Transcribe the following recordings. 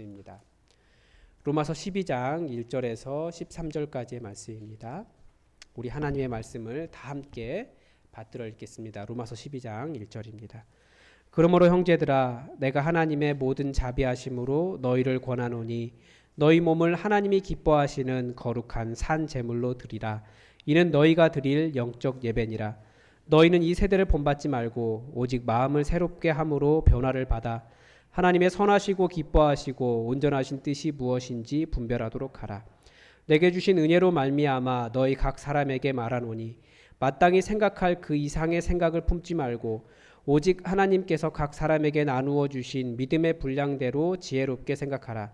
입니다. 로마서 12장 1절에서 13절까지의 말씀입니다. 우리 하나님의 말씀을 다 함께 받들어 읽겠습니다. 로마서 12장 1절입니다. 그러므로 형제들아 내가 하나님의 모든 자비하심으로 너희를 권하노니 너희 몸을 하나님이 기뻐하시는 거룩한 산 제물로 드리라. 이는 너희가 드릴 영적 예배니라. 너희는 이 세대를 본받지 말고 오직 마음을 새롭게 함으로 변화를 받아 하나님의 선하시고 기뻐하시고 온전하신 뜻이 무엇인지 분별하도록 하라. 내게 주신 은혜로 말미암아 너희 각 사람에게 말하노니 마땅히 생각할 그 이상의 생각을 품지 말고 오직 하나님께서 각 사람에게 나누어 주신 믿음의 분량대로 지혜롭게 생각하라.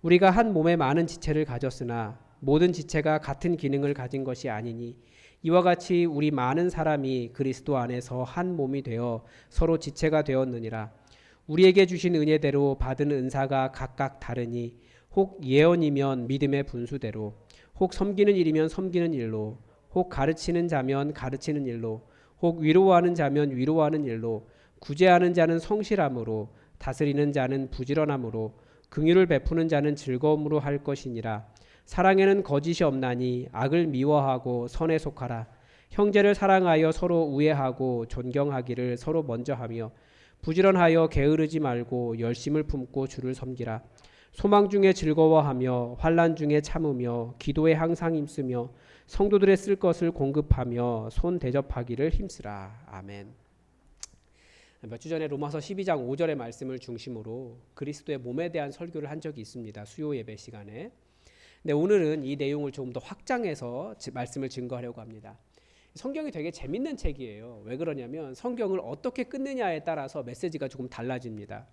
우리가 한 몸에 많은 지체를 가졌으나 모든 지체가 같은 기능을 가진 것이 아니니 이와 같이 우리 많은 사람이 그리스도 안에서 한 몸이 되어 서로 지체가 되었느니라. 우리에게 주신 은혜대로 받은 은사가 각각 다르니 혹 예언이면 믿음의 분수대로, 혹 섬기는 일이면 섬기는 일로, 혹 가르치는 자면 가르치는 일로, 혹 위로하는 자면 위로하는 일로, 구제하는 자는 성실함으로, 다스리는 자는 부지런함으로, 긍휼을 베푸는 자는 즐거움으로 할 것이니라. 사랑에는 거짓이 없나니 악을 미워하고 선에 속하라. 형제를 사랑하여 서로 우애하고 존경하기를 서로 먼저 하며 부지런하여 게으르지 말고 열심을 품고 주를 섬기라. 소망 중에 즐거워하며 환난 중에 참으며 기도에 항상 힘쓰며 성도들의 쓸 것을 공급하며 손 대접하기를 힘쓰라. 아멘. 몇 주 전에 로마서 12장 5절의 말씀을 중심으로 그리스도의 몸에 대한 설교를 한 적이 있습니다. 수요 예배 시간에. 근데 오늘은 이 내용을 조금 더 확장해서 말씀을 증거하려고 합니다. 성경이 되게 재밌는 책이에요. 왜 그러냐면 성경을 어떻게 끊느냐에 따라서 메시지가 조금 달라집니다.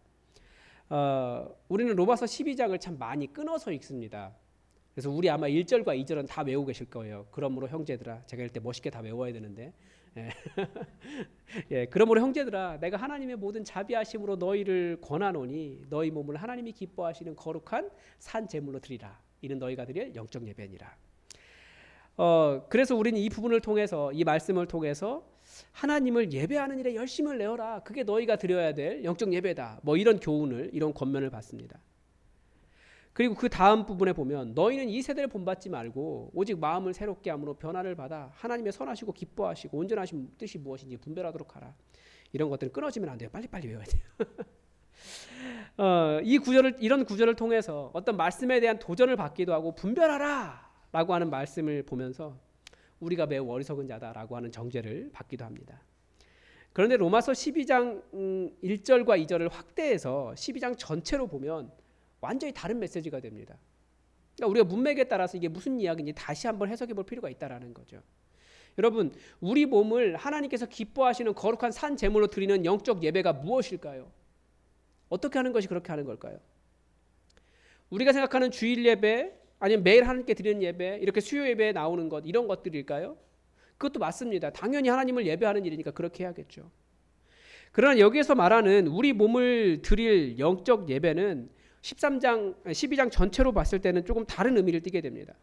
우리는 로마서 12장을 참 많이 끊어서 읽습니다. 그래서 우리 아마 1절과 2절은 다 외우고 계실 거예요. 그러므로 형제들아, 제가 이럴 때 멋있게 다 외워야 되는데 예, 그러므로 형제들아 내가 하나님의 모든 자비하심으로 너희를 권하노니 너희 몸을 하나님이 기뻐하시는 거룩한 산 제물로 드리라. 이는 너희가 드릴 영적 예배니라. 그래서 우리는 이 부분을 통해서 이 말씀을 통해서 하나님을 예배하는 일에 열심을 내어라. 그게 너희가 드려야 될 영적 예배다. 뭐 이런 교훈을 이런 권면을 받습니다. 그리고 그 다음 부분에 보면 너희는 이 세대를 본받지 말고 오직 마음을 새롭게 함으로 변화를 받아 하나님의 선하시고 기뻐하시고 온전하신 뜻이 무엇인지 분별하도록 하라. 이런 것들은 끊어지면 안 돼요. 빨리빨리 외워야 돼요. 이런 구절을 통해서 어떤 말씀에 대한 도전을 받기도 하고 분별하라 라고 하는 말씀을 보면서 우리가 매우 어리석은 자다라고 하는 정죄를 받기도 합니다. 그런데 로마서 12장 1절과 2절을 확대해서 12장 전체로 보면 완전히 다른 메시지가 됩니다. 그러니까 우리가 문맥에 따라서 이게 무슨 이야기인지 다시 한번 해석해 볼 필요가 있다라는 거죠. 여러분, 우리 몸을 하나님께서 기뻐하시는 거룩한 산 제물로 드리는 영적 예배가 무엇일까요? 어떻게 하는 것이 그렇게 하는 걸까요? 우리가 생각하는 주일 예배 아니면 매일 하나님께 드리는 예배, 이렇게 수요 예배에 나오는 것, 이런 것들일까요? 그것도 맞습니다. 당연히 하나님을 예배하는 일이니까 그렇게 해야겠죠. 그러나 여기에서 말하는 우리 몸을 드릴 영적 예배는 12장 전체로 봤을 때는 조금 다른 의미를 띠게 됩니다.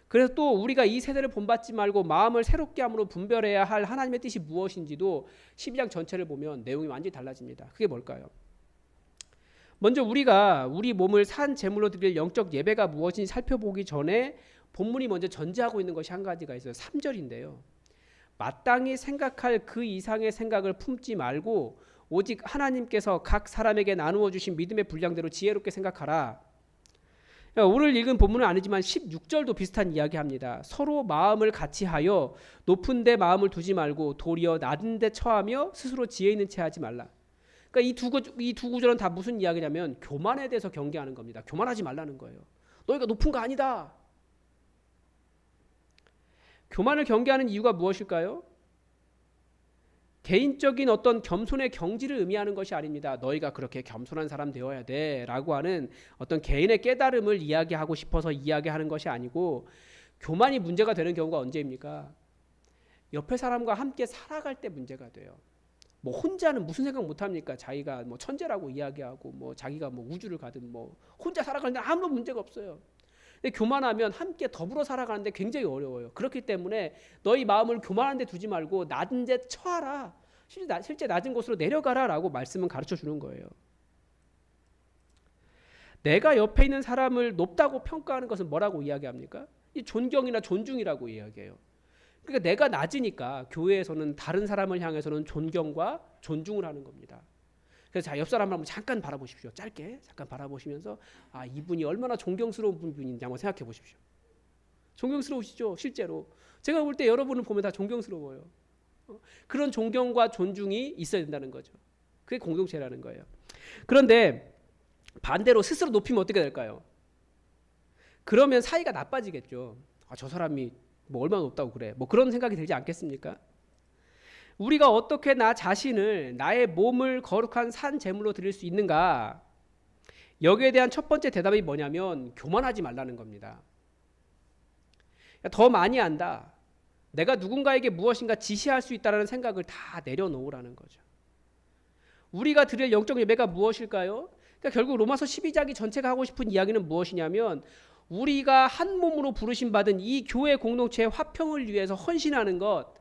그래서 또 우리가 이 세대를 본받지 말고 마음을 새롭게 함으로 분별해야 할 하나님의 뜻이 무엇인지도 12장 전체를 보면 내용이 완전히 달라집니다. 그게 뭘까요? 먼저 우리가 우리 몸을 산 제물로 드릴 영적 예배가 무엇인지 살펴보기 전에 본문이 먼저 전제하고 있는 것이 한 가지가 있어요. 3절인데요. 마땅히 생각할 그 이상의 생각을 품지 말고 오직 하나님께서 각 사람에게 나누어 주신 믿음의 분량대로 지혜롭게 생각하라. 오늘 읽은 본문은 아니지만 16절도 비슷한 이야기합니다. 서로 마음을 같이 하여 높은 데 마음을 두지 말고 도리어 낮은 데 처하며 스스로 지혜 있는 채 하지 말라. 그러니까 이 두 구절은 다 무슨 이야기냐면 교만에 대해서 경계하는 겁니다. 교만하지 말라는 거예요. 너희가 높은 거 아니다. 교만을 경계하는 이유가 무엇일까요? 개인적인 어떤 겸손의 경지를 의미하는 것이 아닙니다. 너희가 그렇게 겸손한 사람 되어야 돼 라고 하는 어떤 개인의 깨달음을 이야기하고 싶어서 이야기하는 것이 아니고, 교만이 문제가 되는 경우가 언제입니까? 옆에 사람과 함께 살아갈 때 문제가 돼요. 뭐 혼자는 무슨 생각 못 합니까? 자기가 뭐 천재라고 이야기하고 뭐 자기가 뭐 우주를 가든 뭐 혼자 살아가는데 아무런 문제가 없어요. 근데 교만하면 함께 더불어 살아가는데 굉장히 어려워요. 그렇기 때문에 너희 마음을 교만한 데 두지 말고 낮은 데 처하라. 실제 낮은 곳으로 내려가라라고 말씀은 가르쳐 주는 거예요. 내가 옆에 있는 사람을 높다고 평가하는 것은 뭐라고 이야기합니까? 이 존경이나 존중이라고 이야기해요. 그러니까 내가 낮으니까 교회에서는 다른 사람을 향해서는 존경과 존중을 하는 겁니다. 그래서 자, 옆 사람을 한번 잠깐 바라보십시오. 짧게 잠깐 바라보시면서 아, 이분이 얼마나 존경스러운 분인지 한번 생각해 보십시오. 존경스러우시죠? 실제로 제가 볼 때 여러분을 보면 다 존경스러워요. 그런 존경과 존중이 있어야 된다는 거죠. 그게 공동체라는 거예요. 그런데 반대로 스스로 높이면 어떻게 될까요? 그러면 사이가 나빠지겠죠. 아, 저 사람이 뭐 얼마나 높다고 그래. 뭐 그런 생각이 들지 않겠습니까? 우리가 어떻게 나 자신을, 나의 몸을 거룩한 산 제물로 드릴 수 있는가? 여기에 대한 첫 번째 대답이 뭐냐면 교만하지 말라는 겁니다. 더 많이 안다. 내가 누군가에게 무엇인가 지시할 수 있다는 생각을 다 내려놓으라는 거죠. 우리가 드릴 영적 예배가 무엇일까요? 그러니까 결국 로마서 12장이 전체가 하고 싶은 이야기는 무엇이냐면 우리가 한 몸으로 부르심 받은 이 교회 공동체의 화평을 위해서 헌신하는 것,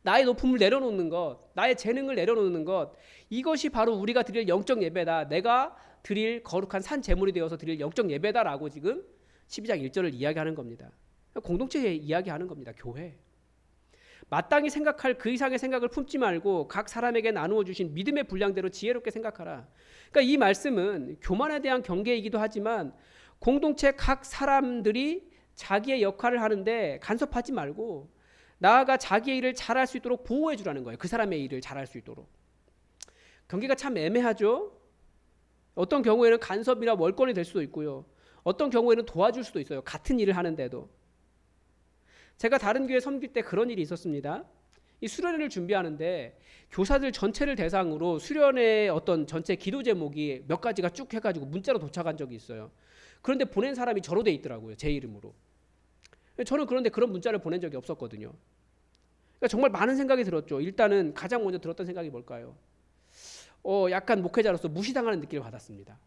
나의 높음을 내려놓는 것, 나의 재능을 내려놓는 것, 이것이 바로 우리가 드릴 영적 예배다. 내가 드릴 거룩한 산 제물이 되어서 드릴 영적 예배다라고 지금 12장 1절을 이야기하는 겁니다. 공동체에 이야기하는 겁니다. 교회. 마땅히 생각할 그 이상의 생각을 품지 말고 각 사람에게 나누어 주신 믿음의 분량대로 지혜롭게 생각하라. 그러니까 이 말씀은 교만에 대한 경계이기도 하지만 공동체 각 사람들이 자기의 역할을 하는데 간섭하지 말고 나아가 자기의 일을 잘할 수 있도록 보호해 주라는 거예요. 그 사람의 일을 잘할 수 있도록. 경계가 참 애매하죠. 어떤 경우에는 간섭이나 월권이 될 수도 있고요. 어떤 경우에는 도와줄 수도 있어요. 같은 일을 하는데도. 제가 다른 교회 섬길 때 그런 일이 있었습니다. 이 수련회를 준비하는데 교사들 전체를 대상으로 수련회 어떤 전체 기도 제목이 몇 가지가 쭉 해가지고 문자로 도착한 적이 있어요. 그런데 보낸 사람이 저로 돼 있더라고요. 제 이름으로. 저는 그런데 그런 문자를 보낸 적이 없었거든요. 그러니까 정말 많은 생각이 들었죠. 일단은 가장 먼저 들었던 생각이 뭘까요? 약간 목회자로서 무시당하는 느낌을 받았습니다.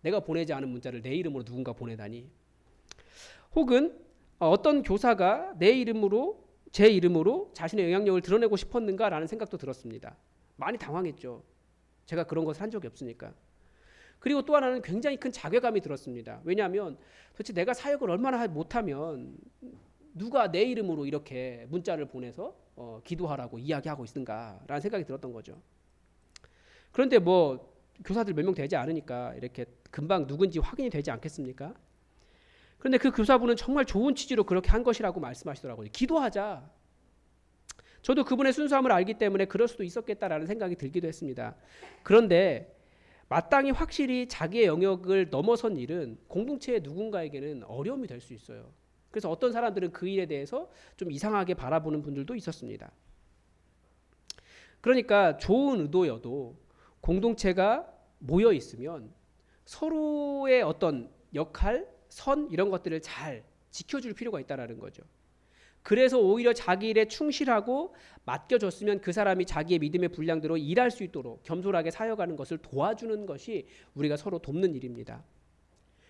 내가 보내지 않은 문자를 내 이름으로 누군가 보내다니. 혹은 어떤 교사가 내 이름으로, 제 이름으로 자신의 영향력을 드러내고 싶었는가라는 생각도 들었습니다. 많이 당황했죠. 제가 그런 것을 한 적이 없으니까. 그리고 또 하나는 굉장히 큰 자괴감이 들었습니다. 왜냐하면 도대체 내가 사역을 얼마나 못하면 누가 내 이름으로 이렇게 문자를 보내서 기도하라고 이야기하고 있는가라는 생각이 들었던 거죠. 그런데 뭐 교사들 몇 명 되지 않으니까 이렇게 금방 누군지 확인이 되지 않겠습니까? 그런데 그 교사분은 정말 좋은 취지로 그렇게 한 것이라고 말씀하시더라고요. 기도하자. 저도 그분의 순수함을 알기 때문에 그럴 수도 있었겠다라는 생각이 들기도 했습니다. 그런데 마땅히 확실히 자기의 영역을 넘어선 일은 공동체의 누군가에게는 어려움이 될 수 있어요. 그래서 어떤 사람들은 그 일에 대해서 좀 이상하게 바라보는 분들도 있었습니다. 그러니까 좋은 의도여도 공동체가 모여 있으면 서로의 어떤 역할, 선 이런 것들을 잘 지켜줄 필요가 있다는 거죠. 그래서 오히려 자기 일에 충실하고 맡겨줬으면 그 사람이 자기의 믿음의 분량대로 일할 수 있도록 겸손하게 사역하는 것을 도와주는 것이 우리가 서로 돕는 일입니다.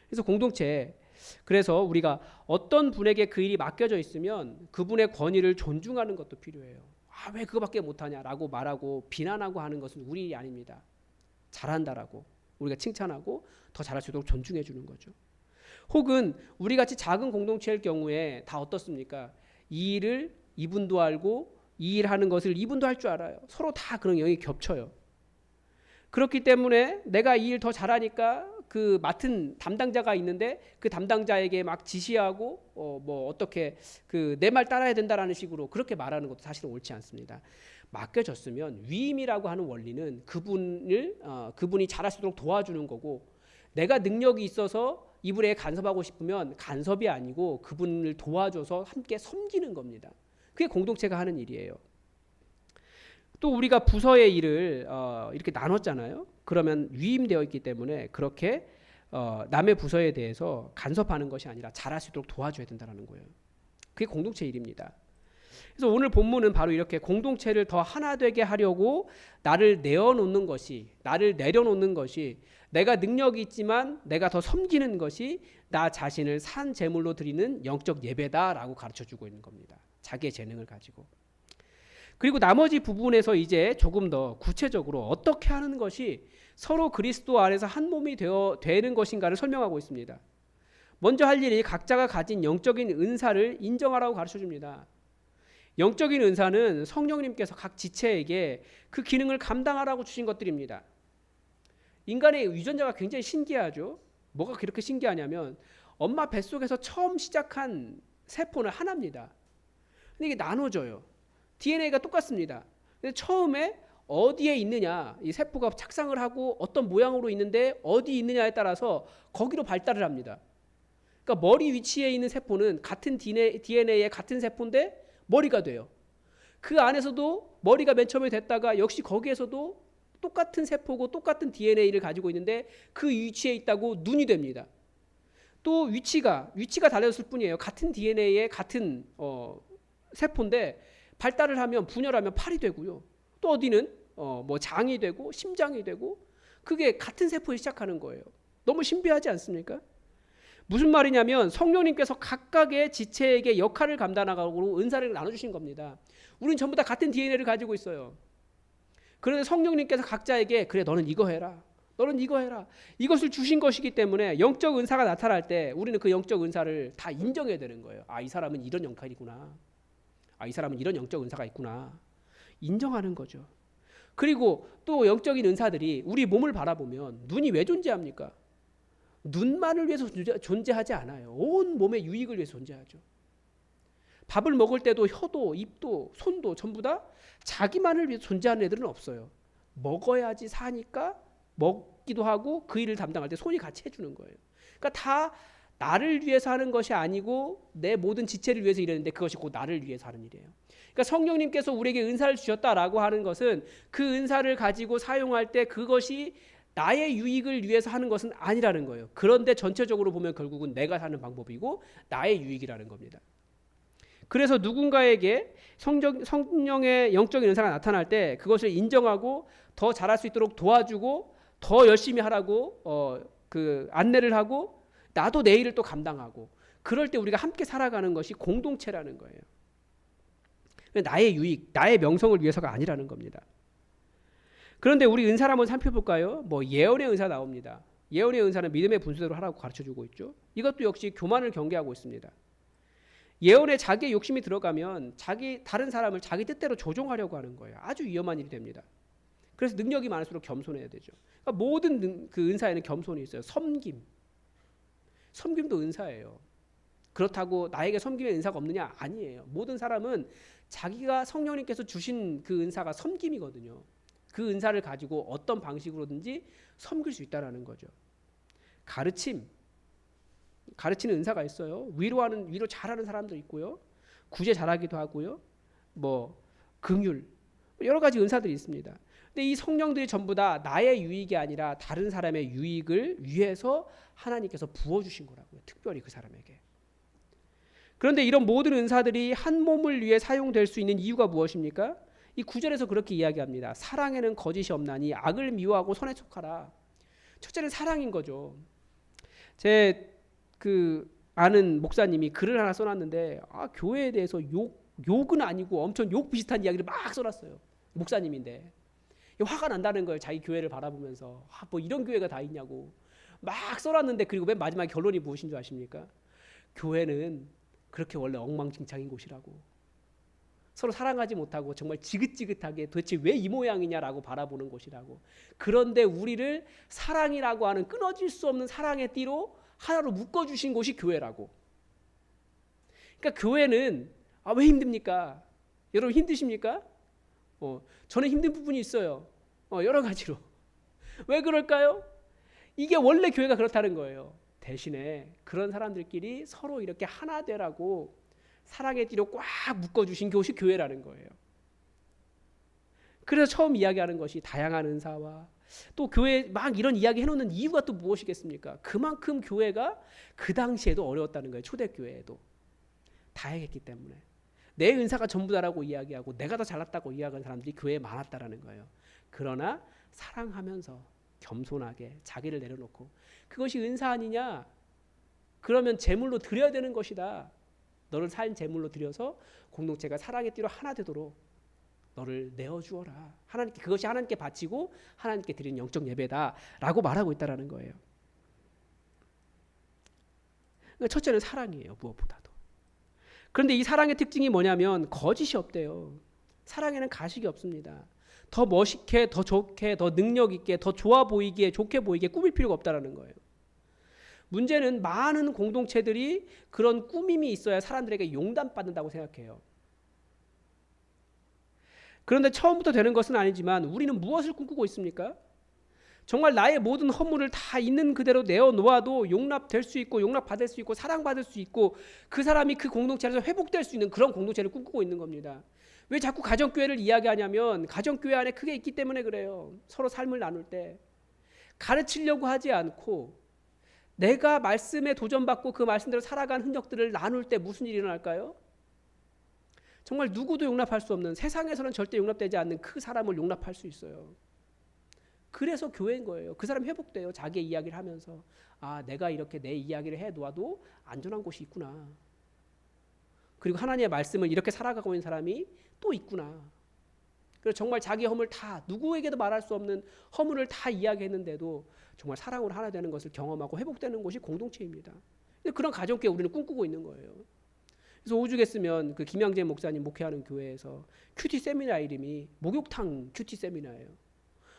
그래서 공동체, 그래서 우리가 어떤 분에게 그 일이 맡겨져 있으면 그분의 권위를 존중하는 것도 필요해요. 아, 왜 그거밖에 못하냐라고 말하고 비난하고 하는 것은 우리 일이 아닙니다. 잘한다라고 우리가 칭찬하고 더 잘할 수 있도록 존중해 주는 거죠. 혹은 우리 같이 작은 공동체일 경우에 다 어떻습니까? 이 일을 이분도 알고 이 일 하는 것을 이분도 할 줄 알아요. 서로 다 그런 영역이 겹쳐요. 그렇기 때문에 내가 이 일 더 잘하니까 그 맡은 담당자가 있는데 그 담당자에게 막 지시하고 뭐 어떻게 그 내 말 따라야 된다라는 식으로 그렇게 말하는 것도 사실은 옳지 않습니다. 맡겨졌으면 위임이라고 하는 원리는 그분이 잘할 수 있도록 도와주는 거고, 내가 능력이 있어서 이분에게 간섭하고 싶으면 간섭이 아니고 그분을 도와줘서 함께 섬기는 겁니다. 그게 공동체가 하는 일이에요. 또 우리가 부서의 일을 이렇게 나눴잖아요. 그러면 위임되어 있기 때문에 그렇게 남의 부서에 대해서 간섭하는 것이 아니라 잘할 수 있도록 도와줘야 된다는 거예요. 그게 공동체 일입니다. 그래서 오늘 본문은 바로 이렇게 공동체를 더 하나 되게 하려고 나를 내어놓는 것이, 나를 내려놓는 것이, 내가 능력이 있지만 내가 더 섬기는 것이 나 자신을 산 제물로 드리는 영적 예배다라고 가르쳐주고 있는 겁니다. 자기의 재능을 가지고. 그리고 나머지 부분에서 이제 조금 더 구체적으로 어떻게 하는 것이 서로 그리스도 안에서 한 몸이 되는 것인가를 설명하고 있습니다. 먼저 할 일이 각자가 가진 영적인 은사를 인정하라고 가르쳐줍니다. 영적인 은사는 성령님께서 각 지체에게 그 기능을 감당하라고 주신 것들입니다. 인간의 유전자가 굉장히 신기하죠. 뭐가 그렇게 신기하냐면 엄마 뱃속에서 처음 시작한 세포는 하나입니다. 근데 이게 나눠져요. DNA가 똑같습니다. 근데 처음에 어디에 있느냐, 이 세포가 착상을 하고 어떤 모양으로 있는데 어디 있느냐에 따라서 거기로 발달을 합니다. 그러니까 머리 위치에 있는 세포는 같은 DNA의 같은 세포인데 머리가 돼요. 그 안에서도 머리가 맨 처음에 됐다가 역시 거기에서도 똑같은 세포고 똑같은 DNA를 가지고 있는데 그 위치에 있다고 눈이 됩니다. 또 위치가 달라졌을 뿐이에요. 같은 DNA의 같은 세포인데 발달을 하면 분열하면 팔이 되고요. 또 어디는 뭐 장이 되고 심장이 되고 그게 같은 세포에 시작하는 거예요. 너무 신비하지 않습니까? 무슨 말이냐면 성령님께서 각각의 지체에게 역할을 감당하고 은사를 나눠주신 겁니다. 우리는 전부 다 같은 DNA를 가지고 있어요. 그런데 성령님께서 각자에게 그래 너는 이거 해라. 너는 이거 해라. 이것을 주신 것이기 때문에 영적 은사가 나타날 때 우리는 그 영적 은사를 다 인정해야 되는 거예요. 아, 이 사람은 이런 역할이구나. 아, 이 사람은 이런 영적 은사가 있구나. 인정하는 거죠. 그리고 또 영적인 은사들이 우리 몸을 바라보면 눈이 왜 존재합니까? 눈만을 위해서 존재하지 않아요. 온 몸의 유익을 위해서 존재하죠. 밥을 먹을 때도 혀도 입도 손도 전부 다 자기만을 위해서 존재하는 애들은 없어요. 먹어야지 사니까 먹기도 하고 그 일을 담당할 때 손이 같이 해주는 거예요. 그러니까 다 나를 위해서 하는 것이 아니고 내 모든 지체를 위해서 일하는데 그것이 곧 나를 위해서 하는 일이에요. 그러니까 성령님께서 우리에게 은사를 주셨다라고 하는 것은 그 은사를 가지고 사용할 때 그것이 나의 유익을 위해서 하는 것은 아니라는 거예요. 그런데 전체적으로 보면 결국은 내가 사는 방법이고 나의 유익이라는 겁니다. 그래서 누군가에게 성령의 영적인 은사가 나타날 때 그것을 인정하고 더 잘할 수 있도록 도와주고 더 열심히 하라고 그 안내를 하고 나도 내 일을 또 감당하고 그럴 때 우리가 함께 살아가는 것이 공동체라는 거예요. 나의 유익, 나의 명성을 위해서가 아니라는 겁니다. 그런데 우리 은사를 한번 살펴볼까요? 뭐 예언의 은사 나옵니다. 예언의 은사는 믿음의 분수대로 하라고 가르쳐주고 있죠. 이것도 역시 교만을 경계하고 있습니다. 예언에 자기의 욕심이 들어가면 다른 사람을 자기 뜻대로 조종하려고 하는 거예요. 아주 위험한 일이 됩니다. 그래서 능력이 많을수록 겸손해야 되죠. 그러니까 모든 그 은사에는 겸손이 있어요. 섬김도 은사예요. 그렇다고 나에게 섬김의 은사가 없느냐? 아니에요. 모든 사람은 자기가 성령님께서 주신 그 은사가 섬김이거든요. 그 은사를 가지고 어떤 방식으로든지 섬길 수 있다는 거죠. 가르치는 은사가 있어요. 위로 잘하는 사람도 있고요. 구제 잘하기도 하고요. 뭐 긍휼 여러 가지 은사들이 있습니다. 근데 이 성령들이 전부 다 나의 유익이 아니라 다른 사람의 유익을 위해서 하나님께서 부어주신 거라고요. 특별히 그 사람에게. 그런데 이런 모든 은사들이 한 몸을 위해 사용될 수 있는 이유가 무엇입니까? 이 9절에서 그렇게 이야기합니다. 사랑에는 거짓이 없나니 악을 미워하고 선에 촉하라. 첫째는 사랑인 거죠. 제 아는 목사님이 글을 하나 써놨는데 교회에 대해서 욕은 아니고 엄청 욕 비슷한 이야기를 막 써놨어요. 목사님인데 화가 난다는 거예요. 자기 교회를 바라보면서 뭐 이런 교회가 다 있냐고 막 써놨는데 그리고 맨 마지막에 결론이 무엇인 줄 아십니까? 교회는 그렇게 원래 엉망진창인 곳이라고. 서로 사랑하지 못하고 정말 지긋지긋하게 도대체 왜 이 모양이냐라고 바라보는 곳이라고. 그런데 우리를 사랑이라고 하는 끊어질 수 없는 사랑의 띠로 하나로 묶어주신 곳이 교회라고. 그러니까 교회는 왜 힘듭니까? 여러분 힘드십니까? 저는 힘든 부분이 있어요. 여러 가지로. 왜 그럴까요? 이게 원래 교회가 그렇다는 거예요. 대신에 그런 사람들끼리 서로 이렇게 하나 되라고 사랑의 띠로 꽉 묶어주신 곳이 교회라는 거예요. 그래서 처음 이야기하는 것이 다양한 은사와 또 교회 막 이런 이야기 해놓는 이유가 또 무엇이겠습니까? 그만큼 교회가 그 당시에도 어려웠다는 거예요. 초대교회에도. 다양했기 때문에. 내 은사가 전부다라고 이야기하고 내가 더 잘났다고 이야기하는 사람들이 교회에 많았다라는 거예요. 그러나 사랑하면서 겸손하게 자기를 내려놓고 그것이 은사 아니냐? 그러면 제물로 드려야 되는 것이다. 너를 산 제물로 드려서 공동체가 사랑의 띠로 하나 되도록 너를 내어주어라. 하나님께 그것이 하나님께 바치고 하나님께 드리는 영적 예배다라고 말하고 있다라는 거예요. 그러니까 첫째는 사랑이에요. 무엇보다도. 그런데 이 사랑의 특징이 뭐냐면 거짓이 없대요. 사랑에는 가식이 없습니다. 더 멋있게, 더 좋게, 더 능력 있게, 더 좋아 보이게, 좋게 보이게 꾸밀 필요가 없다라는 거예요. 문제는 많은 공동체들이 그런 꾸밈이 있어야 사람들에게 용납받는다고 생각해요. 그런데 처음부터 되는 것은 아니지만 우리는 무엇을 꿈꾸고 있습니까? 정말 나의 모든 허물을 다 있는 그대로 내어놓아도 용납될 수 있고 용납받을 수 있고 사랑받을 수 있고 그 사람이 그 공동체에서 회복될 수 있는 그런 공동체를 꿈꾸고 있는 겁니다. 왜 자꾸 가정교회를 이야기하냐면 가정교회 안에 그게 있기 때문에 그래요. 서로 삶을 나눌 때 가르치려고 하지 않고 내가 말씀에 도전받고 그 말씀대로 살아간 흔적들을 나눌 때 무슨 일이 일어날까요? 정말 누구도 용납할 수 없는, 세상에서는 절대 용납되지 않는 그 사람을 용납할 수 있어요. 그래서 교회인 거예요. 그 사람이 회복돼요. 자기의 이야기를 하면서 아, 내가 이렇게 내 이야기를 해놓아도 안전한 곳이 있구나. 그리고 하나님의 말씀을 이렇게 살아가고 있는 사람이 또 있구나. 그래서 정말 자기 허물 다, 누구에게도 말할 수 없는 허물을 다 이야기했는데도 정말 사랑으로 하나 되는 것을 경험하고 회복되는 곳이 공동체입니다. 그런 가정교회 우리는 꿈꾸고 있는 거예요. 그래서 오죽했으면 그 김양재 목사님 목회하는 교회에서 큐티 세미나 이름이 목욕탕 큐티 세미나예요.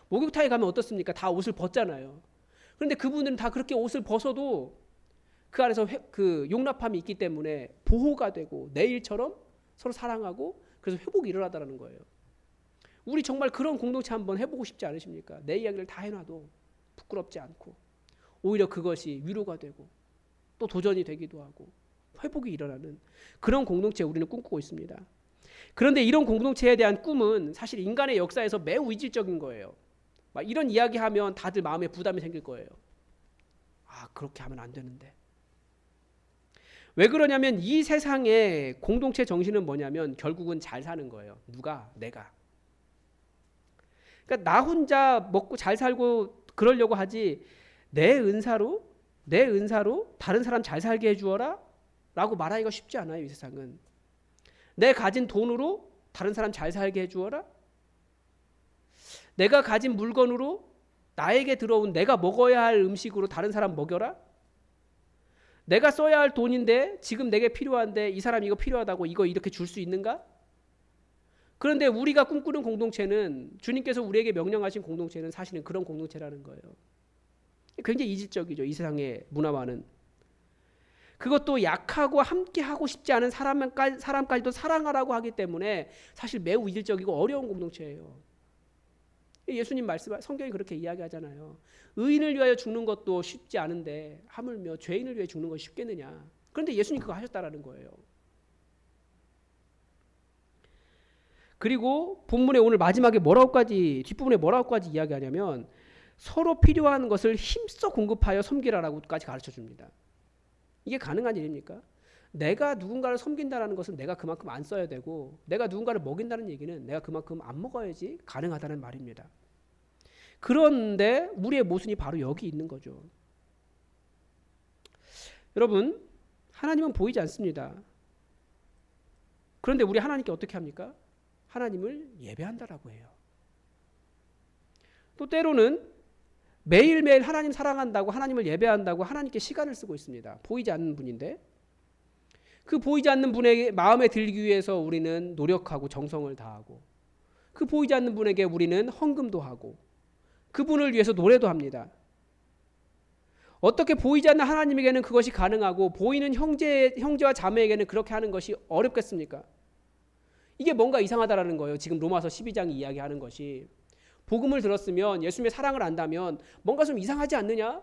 목욕탕에 가면 어떻습니까? 다 옷을 벗잖아요. 그런데 그분들은 다 그렇게 옷을 벗어도 그 안에서 그 용납함이 있기 때문에 보호가 되고 내일처럼 서로 사랑하고 그래서 회복이 일어나다라는 거예요. 우리 정말 그런 공동체 한번 해보고 싶지 않으십니까? 내 이야기를 다 해놔도 부끄럽지 않고 오히려 그것이 위로가 되고 또 도전이 되기도 하고 회복이 일어나는 그런 공동체 우리는 꿈꾸고 있습니다. 그런데 이런 공동체에 대한 꿈은 사실 인간의 역사에서 매우 이질적인 거예요. 막 이런 이야기하면 다들 마음에 부담이 생길 거예요. 아, 그렇게 하면 안 되는데. 왜 그러냐면 이 세상의 공동체 정신은 뭐냐면 결국은 잘 사는 거예요. 누가? 내가. 그러니까 나 혼자 먹고 잘 살고 그러려고 하지 내 은사로 다른 사람 잘 살게 해주어라 라고 말하기가 쉽지 않아요. 이 세상은. 내 가진 돈으로 다른 사람 잘 살게 해주어라. 내가 가진 물건으로 나에게 들어온 내가 먹어야 할 음식으로 다른 사람 먹여라. 내가 써야 할 돈인데 지금 내게 필요한데 이 사람 이거 필요하다고 이거 이렇게 줄 수 있는가? 그런데 우리가 꿈꾸는 공동체는 주님께서 우리에게 명령하신 공동체는 사실은 그런 공동체라는 거예요. 굉장히 이질적이죠. 이 세상의 문화와는. 그것도 약하고 함께 하고 싶지 않은 사람까지도 사랑하라고 하기 때문에 사실 매우 이질적이고 어려운 공동체예요. 예수님 말씀, 성경이 그렇게 이야기하잖아요. 의인을 위하여 죽는 것도 쉽지 않은데 하물며 죄인을 위해 죽는 것이 쉽겠느냐. 그런데 예수님 그거 하셨다라는 거예요. 그리고 본문에 오늘 마지막에 뒷부분에 뭐라고까지 이야기하냐면 서로 필요한 것을 힘써 공급하여 섬기라라고까지 가르쳐 줍니다. 이게 가능한 일입니까? 내가 누군가를 섬긴다는 것은 내가 그만큼 안 써야 되고 내가 누군가를 먹인다는 얘기는 내가 그만큼 안 먹어야지 가능하다는 말입니다. 그런데 우리의 모순이 바로 여기 있는 거죠. 여러분, 하나님은 보이지 않습니다. 그런데 우리 하나님께 어떻게 합니까? 하나님을 예배한다라고 해요. 또 때로는 매일매일 하나님 사랑한다고 하나님을 예배한다고 하나님께 시간을 쓰고 있습니다. 보이지 않는 분인데 그 보이지 않는 분의 마음에 들기 위해서 우리는 노력하고 정성을 다하고 그 보이지 않는 분에게 우리는 헌금도 하고 그분을 위해서 노래도 합니다. 어떻게 보이지 않는 하나님에게는 그것이 가능하고 보이는 형제와 자매에게는 그렇게 하는 것이 어렵겠습니까? 이게 뭔가 이상하다라는 거예요. 지금 로마서 12장이 이야기하는 것이. 복음을 들었으면 예수님의 사랑을 안다면 뭔가 좀 이상하지 않느냐?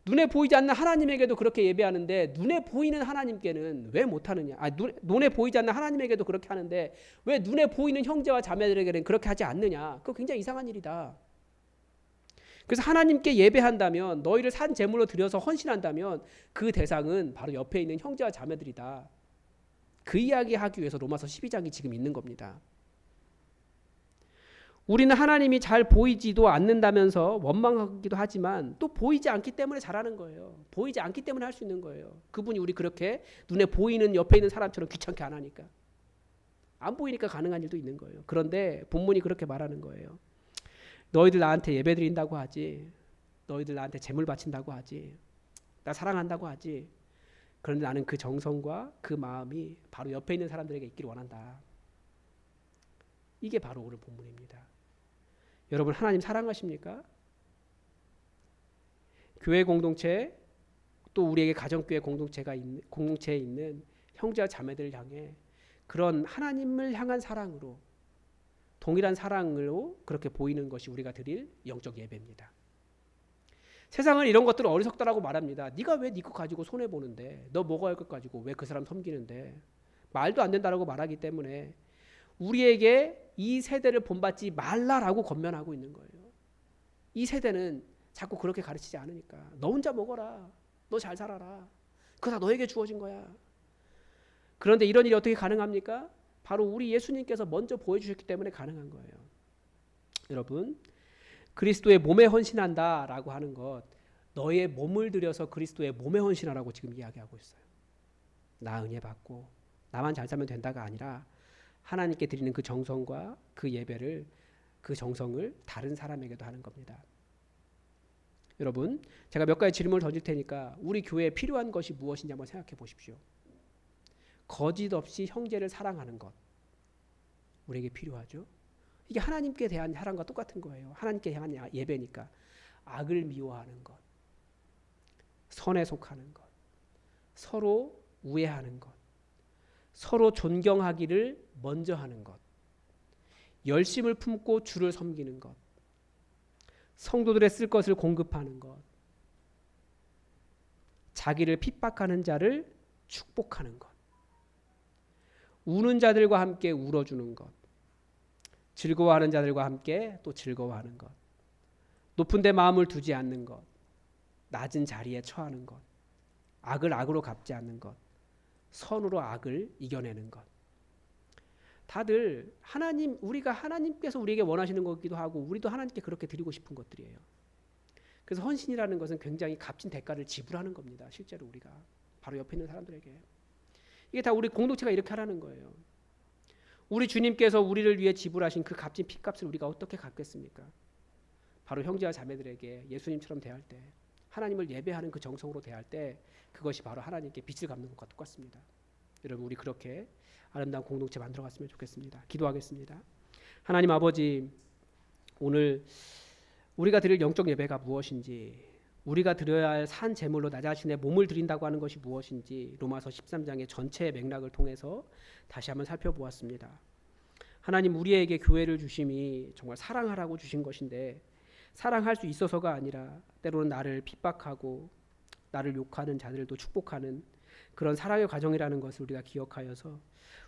눈에 보이지 않는 하나님에게도 그렇게 예배하는데 눈에 보이는 하나님께는 왜 못하느냐? 눈에 보이지 않는 하나님에게도 그렇게 하는데 왜 눈에 보이는 형제와 자매들에게는 그렇게 하지 않느냐? 그거 굉장히 이상한 일이다. 그래서 하나님께 예배한다면 너희를 산 제물로 드려서 헌신한다면 그 대상은 바로 옆에 있는 형제와 자매들이다. 그 이야기하기 위해서 로마서 12장이 지금 있는 겁니다. 우리는 하나님이 잘 보이지도 않는다면서 원망하기도 하지만 또 보이지 않기 때문에 잘하는 거예요. 보이지 않기 때문에 할 수 있는 거예요. 그분이 우리 그렇게 눈에 보이는 옆에 있는 사람처럼 귀찮게 안 하니까. 안 보이니까 가능한 일도 있는 거예요. 그런데 본문이 그렇게 말하는 거예요. 너희들 나한테 예배 드린다고 하지, 너희들 나한테 제물 바친다고 하지, 나 사랑한다고 하지, 그런데 나는 그 정성과 그 마음이 바로 옆에 있는 사람들에게 있기를 원한다. 이게 바로 오늘 본문입니다. 여러분, 하나님 사랑하십니까? 교회 공동체, 또 우리에게 가정교회 공동체에 있는 형제와 자매들을 향해 그런 하나님을 향한 사랑으로, 동일한 사랑으로 그렇게 보이는 것이 우리가 드릴 영적 예배입니다. 세상은 이런 것들을 어리석다라고 말합니다. 네가 왜 네 것 가지고 손해 보는데, 너 뭐가 할 것 가지고 왜 그 사람 섬기는데, 말도 안 된다라고 말하기 때문에 우리에게 이 세대를 본받지 말라라고 권면하고 있는 거예요. 이 세대는 자꾸 그렇게 가르치지 않으니까. 너 혼자 먹어라, 너 잘 살아라, 그거 다 너에게 주어진 거야. 그런데 이런 일이 어떻게 가능합니까? 바로 우리 예수님께서 먼저 보여주셨기 때문에 가능한 거예요. 여러분, 그리스도의 몸에 헌신한다라고 하는 것, 너의 몸을 들여서 그리스도의 몸에 헌신하라고 지금 이야기하고 있어요. 나 은혜 받고 나만 잘 살면 된다가 아니라 하나님께 드리는 그 정성과 그 예배를, 그 정성을 다른 사람에게도 하는 겁니다. 여러분, 제가 몇 가지 질문을 던질 테니까 우리 교회에 필요한 것이 무엇인지 한번 생각해 보십시오. 거짓 없이 형제를 사랑하는 것, 우리에게 필요하죠. 이게 하나님께 대한 사랑과 똑같은 거예요. 하나님께 향한 예배니까. 악을 미워하는 것, 선에 속하는 것, 서로 우애하는 것, 서로 존경하기를 먼저 하는 것, 열심을 품고 주를 섬기는 것, 성도들의 쓸 것을 공급하는 것, 자기를 핍박하는 자를 축복하는 것, 우는 자들과 함께 울어주는 것, 즐거워하는 자들과 함께 또 즐거워하는 것, 높은 데 마음을 두지 않는 것, 낮은 자리에 처하는 것, 악을 악으로 갚지 않는 것, 선으로 악을 이겨내는 것. 다들 하나님, 우리가 하나님께서 우리에게 원하시는 것이기도 하고 우리도 하나님께 그렇게 드리고 싶은 것들이에요. 그래서 헌신이라는 것은 굉장히 값진 대가를 지불하는 겁니다. 실제로 우리가 바로 옆에 있는 사람들에게. 이게 다 우리 공동체가 이렇게 하라는 거예요. 우리 주님께서 우리를 위해 지불하신 그 값진 피값을 우리가 어떻게 갚겠습니까? 바로 형제와 자매들에게 예수님처럼 대할 때, 하나님을 예배하는 그 정성으로 대할 때, 그것이 바로 하나님께 빚을 갚는 것과 똑같습니다. 여러분, 우리 그렇게 아름다운 공동체 만들어갔으면 좋겠습니다. 기도하겠습니다. 하나님 아버지, 오늘 우리가 드릴 영적 예배가 무엇인지, 우리가 드려야 할 산 제물로 나 자신의 몸을 드린다고 하는 것이 무엇인지 로마서 13장의 전체의 맥락을 통해서 다시 한번 살펴보았습니다. 하나님, 우리에게 교회를 주심이 정말 사랑하라고 주신 것인데, 사랑할 수 있어서가 아니라 때로는 나를 핍박하고 나를 욕하는 자들도 축복하는 그런 사랑의 과정이라는 것을 우리가 기억하여서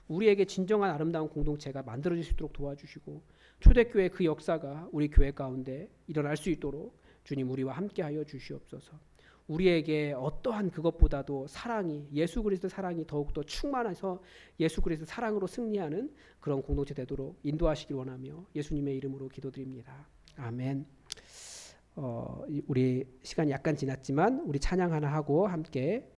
우리에게 진정한 아름다운 공동체가 만들어질 수 있도록 도와주시고, 초대교회 그 역사가 우리 교회 가운데 일어날 수 있도록 주님 우리와 함께하여 주시옵소서. 우리에게 어떠한 그것보다도 사랑이, 예수 그리스도 사랑이 더욱더 충만해서 예수 그리스도 사랑으로 승리하는 그런 공동체 되도록 인도하시길 원하며 예수님의 이름으로 기도드립니다. 아멘. 우리 시간이 약간 지났지만 우리 찬양 하나 하고 함께